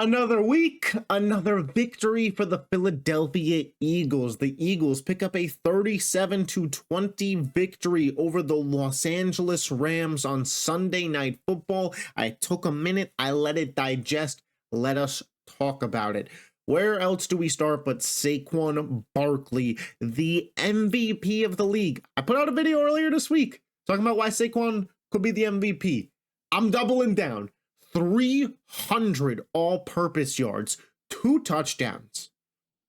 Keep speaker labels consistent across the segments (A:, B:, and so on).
A: Another week, another victory for the Philadelphia Eagles. The Eagles pick up a 37-20 victory over the Los Angeles Rams on Sunday Night Football. I took a minute, I let it digest. Let us talk about it. Where else do we start but Saquon Barkley, the MVP of the league? I put out a video earlier this week talking about why Saquon could be the MVP. I'm doubling down. 300 all-purpose yards, 2 touchdowns.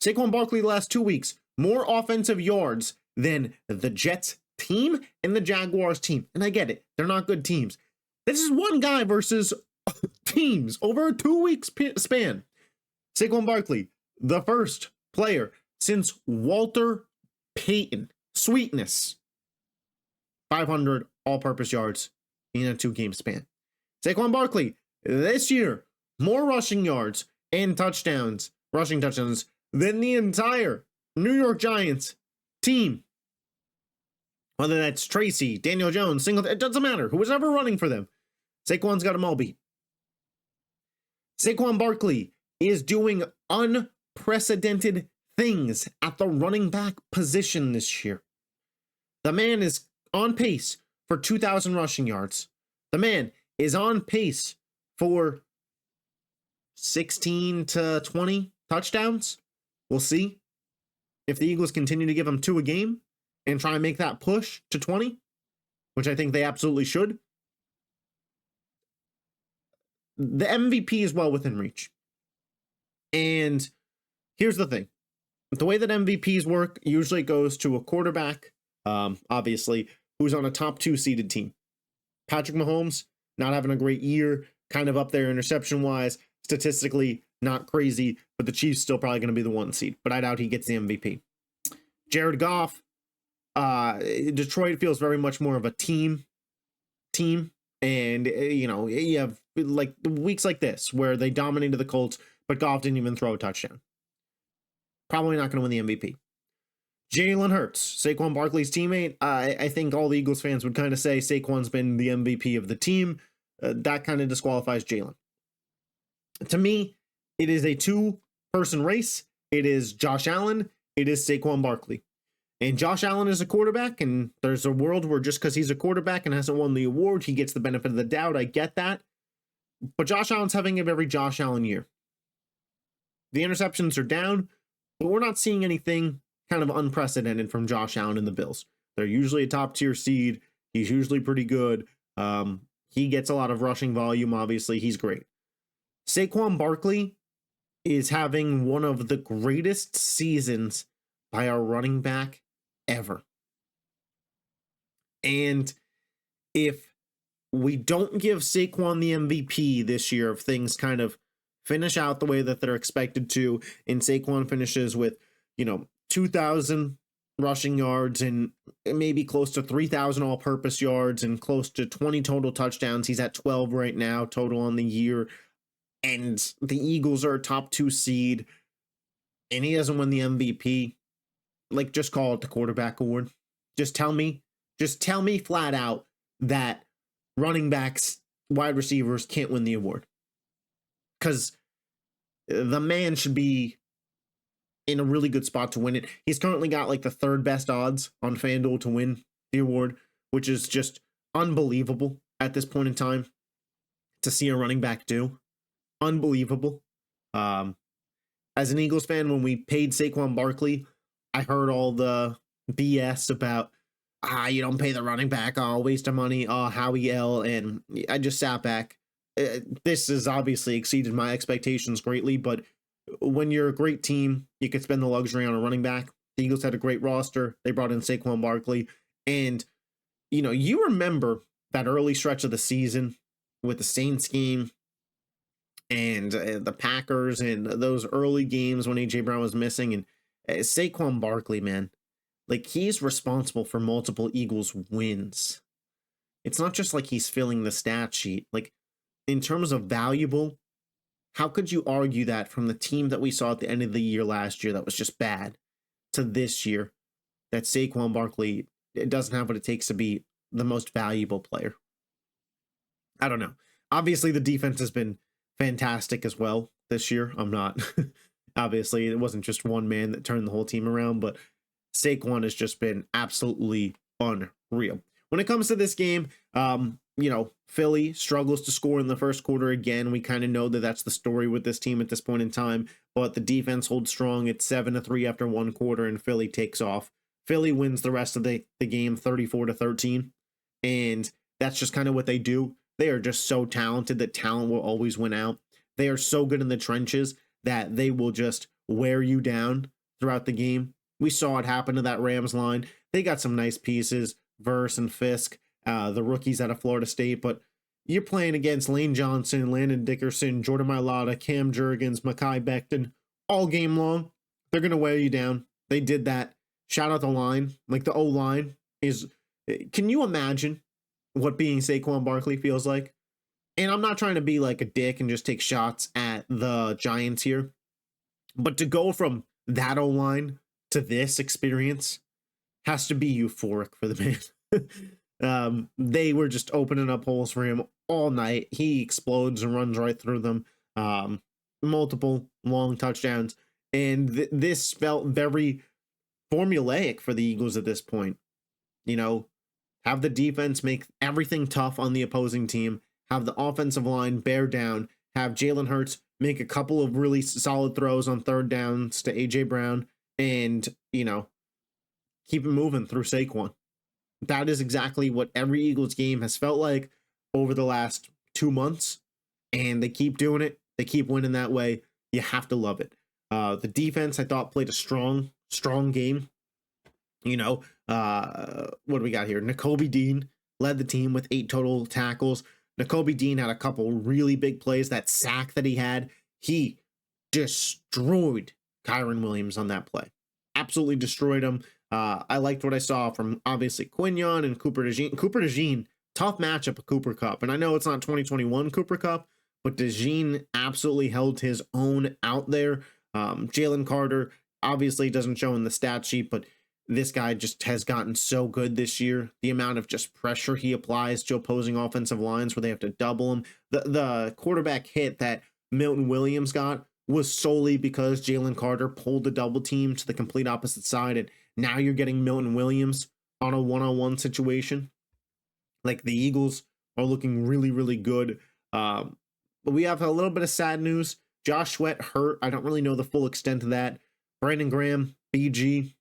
A: Saquon Barkley the last 2 weeks, more offensive yards than the Jets team and the Jaguars team. And I get it, they're not good teams. This is one guy versus teams over a 2-week span. Saquon Barkley, the first player since Walter Payton, Sweetness, 500 all-purpose yards in a 2-game span. Saquon Barkley, this year, more rushing yards and touchdowns, rushing touchdowns, than the entire New York Giants team. Whether that's Tracy, Daniel Jones, Singleton, it doesn't matter. Who was ever running for them. Saquon's got them all beat. Saquon Barkley is doing unprecedented things at the running back position this year. The man is on pace for 2,000 rushing yards. The man is on pace for 16 to 20 touchdowns. We'll see if the Eagles continue to give him 2 a game and try and make that push to 20, which I think they absolutely should. The MVP is well within reach. And here's the thing. The way that MVPs work usually goes to a quarterback, obviously, who's on a top 2 seeded team. Patrick Mahomes, not having a great year, kind of up there interception-wise, statistically not crazy, but the Chiefs still probably going to be the 1 seed, but I doubt he gets the MVP. Jared Goff, Detroit feels very much more of a team, and, you have like weeks like this where they dominated the Colts, but Goff didn't even throw a touchdown. Probably not going to win the MVP. Jalen Hurts, Saquon Barkley's teammate. I think all the Eagles fans would kind of say Saquon's been the MVP of the team. That kind of disqualifies Jalen. To me, it is a 2-person race. It is Josh Allen. It is Saquon Barkley. And Josh Allen is a quarterback, and there's a world where just because he's a quarterback and hasn't won the award, he gets the benefit of the doubt. I get that. But Josh Allen's having a very Josh Allen year. The interceptions are down, but we're not seeing anything kind of unprecedented from Josh Allen and the Bills. They're usually a top-tier seed. He's usually pretty good. He gets a lot of rushing volume, obviously. He's great. Saquon Barkley is having one of the greatest seasons by a running back ever. And if we don't give Saquon the MVP this year, if things kind of finish out the way that they're expected to, and Saquon finishes with, 2,000 rushing yards and maybe close to 3,000 all-purpose yards and close to 20 total touchdowns. He's at 12 right now total on the year. And the Eagles are a top 2 seed. And he doesn't win the MVP. Like, just call it the quarterback award. Just tell me flat out that running backs, wide receivers can't win the award. Because the man should be in a really good spot to win it. He's currently got like the 3rd best odds on FanDuel to win the award, which is just unbelievable at this point in time to see a running back do. Unbelievable. As an Eagles fan, when we paid Saquon Barkley, I heard all the BS about, you don't pay the running back, waste of money, Howie L, and I just sat back. This has obviously exceeded my expectations greatly, but when you're a great team, you could spend the luxury on a running back. The Eagles had a great roster. They brought in Saquon Barkley. And, you remember that early stretch of the season with the Saints game and the Packers and those early games when A.J. Brown was missing. And Saquon Barkley, man, like, he's responsible for multiple Eagles wins. It's not just like he's filling the stat sheet. Like, in terms of valuable, how could you argue that from the team that we saw at the end of the year last year that was just bad to this year, that Saquon Barkley doesn't have what it takes to be the most valuable player? I don't know. Obviously, the defense has been fantastic as well. this year. I'm not. Obviously, it wasn't just one man that turned the whole team around, but Saquon has just been absolutely unreal. When it comes to this game, Philly struggles to score in the first quarter again. We kind of know that that's the story with this team at this point in time, but the defense holds strong. It's 7-3 after one quarter, and Philly takes off. Philly wins the rest of the game 34-13, and that's just kind of what they do. They are just so talented that talent will always win out. They are so good in the trenches that they will just wear you down throughout the game. We saw it happen to that Rams line. They got some nice pieces, Verse and Fisk, the rookies out of Florida State, but you're playing against Lane Johnson, Landon Dickerson, Jordan Mailata, Cam Jurgens, Mekhi Becton all game long. They're going to wear you down. They did that. Shout out the line. Like the O-line is, can you imagine what being Saquon Barkley feels like? And I'm not trying to be like a dick and just take shots at the Giants here, but to go from that O-line to this experience has to be euphoric for the man. They were just opening up holes for him all night. He explodes and runs right through them. Multiple long touchdowns. And this felt very formulaic for the Eagles at this point. Have the defense make everything tough on the opposing team, have the offensive line bear down, have Jalen Hurts make a couple of really solid throws on third downs to A.J. Brown, and, keep it moving through Saquon. That is exactly what every Eagles game has felt like over the last 2 months, and they keep doing it. They keep winning that way. You have to love it. The defense, I thought, played a strong game. What do we got here? Nakobe Dean led the team with 8 total tackles. Nakobe Dean had a couple really big plays. That sack that he had, he destroyed Kyren Williams on that play. Absolutely destroyed him. I liked what I saw from, obviously, Quignon and Cooper DeJean. Cooper DeJean, tough matchup of Cooper Kupp. And I know it's not 2021 Cooper Kupp, but DeJean absolutely held his own out there. Jalen Carter obviously doesn't show in the stat sheet, but this guy just has gotten so good this year. The amount of just pressure he applies to opposing offensive lines where they have to double him. The quarterback hit that Milton Williams got was solely because Jalen Carter pulled the double team to the complete opposite side, and now you're getting Milton Williams on a one-on-one situation. Like, the Eagles are looking really, really good. But we have a little bit of sad news. Josh Sweat hurt. I don't really know the full extent of that. Brandon Graham, BG,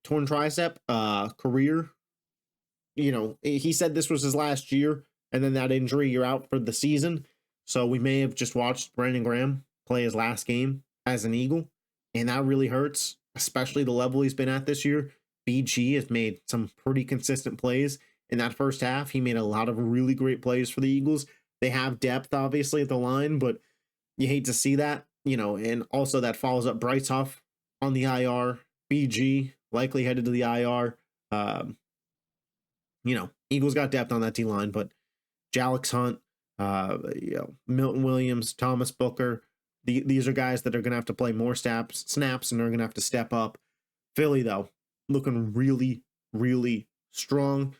A: torn tricep, career. He said this was his last year, and then that injury, you're out for the season. So we may have just watched Brandon Graham play his last game as an Eagle, and that really hurts, especially the level he's been at this year. BG has made some pretty consistent plays in that first half. He made a lot of really great plays for the Eagles. They have depth, obviously, at the line, but you hate to see that, and also that follows up Bryce Huff on the IR, BG likely headed to the IR. Eagles got depth on that D-line, but Jalix Hunt, Milton Williams, Thomas Booker, these are guys that are going to have to play more snaps, and are going to have to step up. Philly, though, looking really, really strong.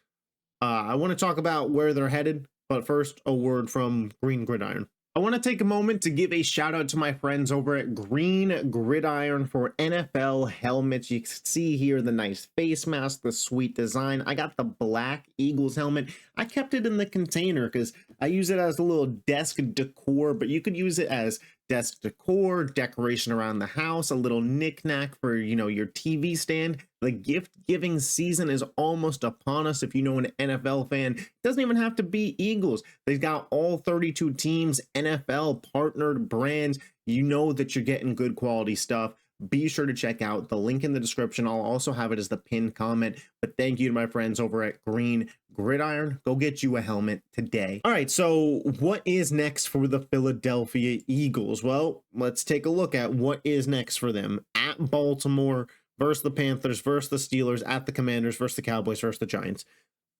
A: I want to talk about where they're headed, but first, a word from Green Gridiron. I want to take a moment to give a shout out to my friends over at Green Gridiron for NFL helmets. You can see here the nice face mask, the sweet design. I got the black Eagles helmet. I kept it in the container because I use it as a little desk decor, but you could use it as desk decor, decoration around the house, a little knickknack for, your TV stand. The gift giving season is almost upon us. If you know an NFL fan, it doesn't even have to be Eagles. They've got all 32 teams, NFL partnered brands. You know that you're getting good quality stuff. Be sure to check out the link in the description. I'll also have it as the pinned comment. But thank you to my friends over at Green Gridiron. Go get you a helmet today. All right, so what is next for the Philadelphia Eagles? Well, let's take a look at what is next for them. At Baltimore, versus the Panthers, versus the Steelers, at the Commanders, versus the Cowboys, versus the Giants.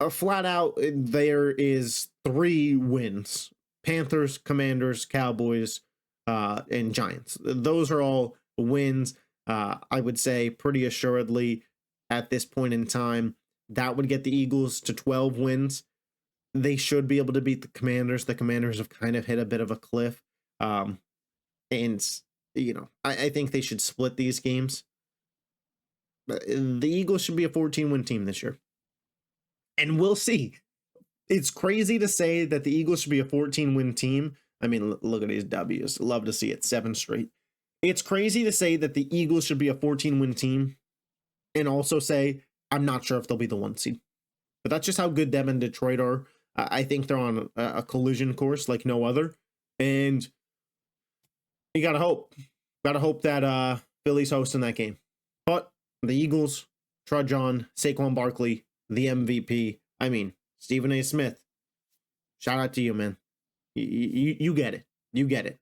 A: Flat out, there is 3 wins. Panthers, Commanders, Cowboys, and Giants. Those are all wins. I would say pretty assuredly at this point in time, that would get the Eagles to 12 wins. They should be able to beat the Commanders. The Commanders have kind of hit a bit of a cliff. And, I think they should split these games. The Eagles should be a 14-win team this year. And we'll see. It's crazy to say that the Eagles should be a 14-win team. I mean, look at these W's. Love to see it. 7 straight. It's crazy to say that the Eagles should be a 14-win team and also say, I'm not sure if they'll be the 1 seed. But that's just how good them and Detroit are. I think they're on a collision course like no other. And you got to hope. Got to hope that Philly's hosting that game. But the Eagles trudge on. Saquon Barkley, the MVP. I mean, Stephen A. Smith. Shout out to you, man. You get it. You get it.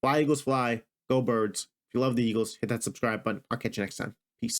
A: Fly, Eagles, fly. Go Birds. If you love the Eagles, hit that subscribe button. I'll catch you next time.